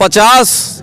50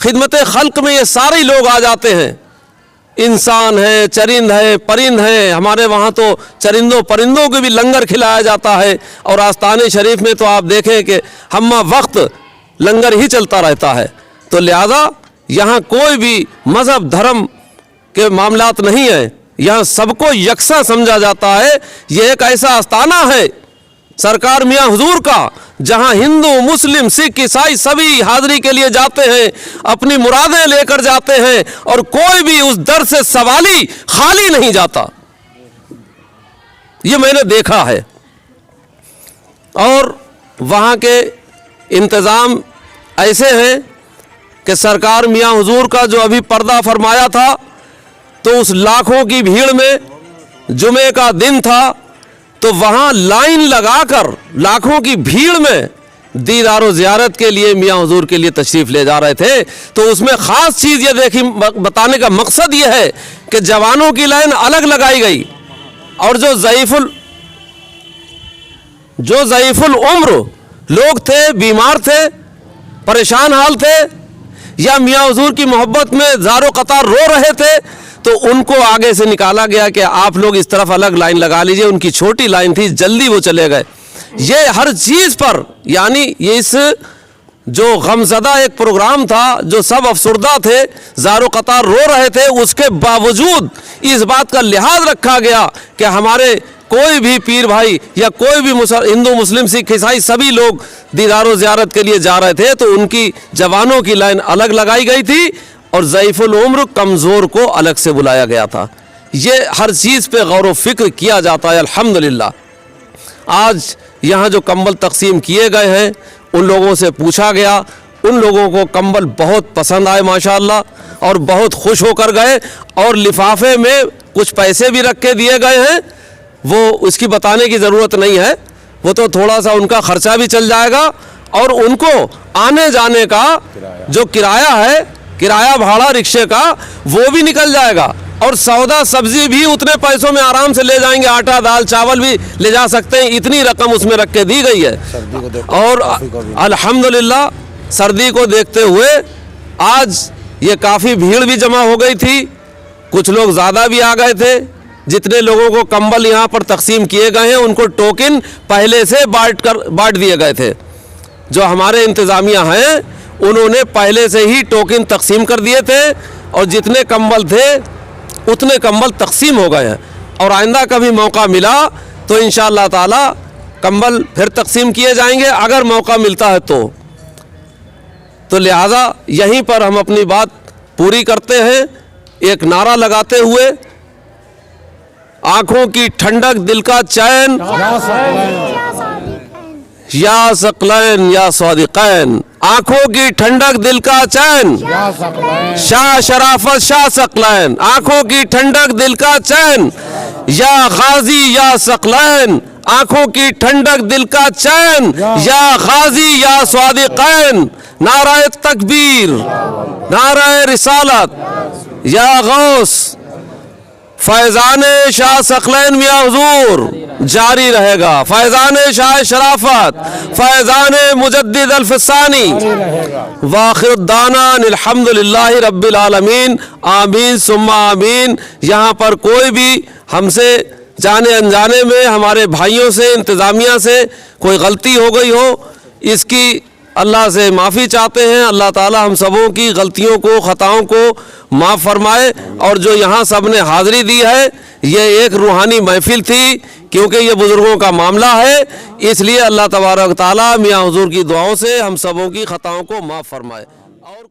خدمت خلق میں یہ سارے لوگ آ جاتے ہیں، انسان ہے، چرند ہے، پرند ہے، ہمارے وہاں تو چرندوں پرندوں کو بھی لنگر کھلایا جاتا ہے، اور آستانے شریف میں تو آپ دیکھیں کہ ہمہ وقت لنگر ہی چلتا رہتا ہے۔ تو لہذا یہاں کوئی بھی مذہب دھرم کے معاملات نہیں ہیں، یہاں سب کو یکساں سمجھا جاتا ہے۔ یہ ایک ایسا آستانہ ہے سرکار میاں حضور کا، جہاں ہندو مسلم سکھ عیسائی سبھی حاضری کے لیے جاتے ہیں، اپنی مرادیں لے کر جاتے ہیں، اور کوئی بھی اس در سے سوالی خالی نہیں جاتا۔ یہ میں نے دیکھا ہے، اور وہاں کے انتظام ایسے ہیں کہ سرکار میاں حضور کا جو ابھی پردہ فرمایا تھا، تو اس لاکھوں کی بھیڑ میں جمعے کا دن تھا، تو وہاں لائن لگا کر لاکھوں کی بھیڑ میں دیدار و زیارت کے لیے میاں حضور کے لیے تشریف لے جا رہے تھے۔ تو اس میں خاص چیز یہ دیکھی، بتانے کا مقصد یہ ہے کہ جوانوں کی لائن الگ لگائی گئی، اور جو ضعیف العمر لوگ تھے، بیمار تھے، پریشان حال تھے، یا میاں حضور کی محبت میں زار و قطار رو رہے تھے، تو ان کو آگے سے نکالا گیا کہ آپ لوگ اس طرف الگ لائن لگا لیجئے۔ ان کی چھوٹی لائن تھی، جلدی وہ چلے گئے۔ یہ ہر چیز پر، یعنی یہ اس جو غمزدہ ایک پروگرام تھا، جو سب افسردہ تھے، زار و قطار رو رہے تھے، اس کے باوجود اس بات کا لحاظ رکھا گیا کہ ہمارے کوئی بھی پیر بھائی یا کوئی بھی ہندو مسلم سکھ عیسائی سبھی لوگ دیدار و زیارت کے لیے جا رہے تھے، تو ان کی جوانوں کی لائن الگ لگائی گئی تھی، اور ضعیف العمر کمزور کو الگ سے بلایا گیا تھا۔ یہ ہر چیز پہ غور و فکر کیا جاتا ہے الحمدللہ۔ آج یہاں جو کمبل تقسیم کیے گئے ہیں، ان لوگوں سے پوچھا گیا، ان لوگوں کو کمبل بہت پسند آئے ماشاءاللہ، اور بہت خوش ہو کر گئے، اور لفافے میں کچھ پیسے بھی رکھ کے دیے گئے ہیں۔ وہ اس کی بتانے کی ضرورت نہیں ہے، وہ تو تھوڑا سا ان کا خرچہ بھی چل جائے گا، اور ان کو آنے جانے کا جو کرایہ ہے، کرایہ بھاڑا رکشے کا، وہ بھی نکل جائے گا، اور سودا سبزی بھی اتنے پیسوں میں آرام سے لے جائیں گے، آٹا دال چاول بھی لے جا سکتے ہیں، اتنی رقم اس میں رکھ کے دی گئی ہے۔ اور الحمدللہ سردی کو دیکھتے ہوئے آج یہ کافی بھیڑ بھی جمع ہو گئی تھی، کچھ لوگ زیادہ بھی آ گئے تھے۔ جتنے لوگوں کو کمبل یہاں پر تقسیم کیے گئے ہیں، ان کو ٹوکن پہلے سے بانٹ دیے گئے تھے۔ جو ہمارے انتظامیہ ہیں، انہوں نے پہلے سے ہی ٹوکن تقسیم کر دیے تھے، اور جتنے کمبل تھے اتنے کمبل تقسیم ہو گئے ہیں، اور آئندہ کبھی موقع ملا تو انشاءاللہ تعالی کمبل پھر تقسیم کیے جائیں گے اگر موقع ملتا ہے تو لہٰذا یہیں پر ہم اپنی بات پوری کرتے ہیں ایک نعرہ لگاتے ہوئے، آنکھوں کی ٹھنڈک دل کا چین، یا ثقلین یا صادقین، آنکھوں کی ٹھنڈک دل کا چین، شاہ شرافت شاہ ثقلین، آنکھوں کی ٹھنڈک دل کا چین، یا غازی یا ثقلین، آنکھوں کی ٹھنڈک دل کا چین، یا غازی یا صادقین، نعرہ تکبیر، نعرہ رسالت، یا غوث، فیضان شاہ ثقلین میاں حضور جاری رہے گا، فیضان شاہ شرافت، فیضان مجدد الفسانی، واخر الدعوانا الحمدللہ رب العالمین، آمین ثم آمین۔ یہاں پر کوئی بھی ہم سے جانے انجانے میں ہمارے بھائیوں سے انتظامیہ سے کوئی غلطی ہو گئی ہو، اس کی اللہ سے معافی چاہتے ہیں۔ اللہ تعالی ہم سبوں کی غلطیوں کو خطاؤں کو معاف فرمائے۔ اور جو یہاں سب نے حاضری دی ہے، یہ ایک روحانی محفل تھی، کیونکہ یہ بزرگوں کا معاملہ ہے، اس لیے اللہ تبارک و تعالی میاں حضور کی دعاؤں سے ہم سبوں کی خطاؤں کو معاف فرمائے۔ اور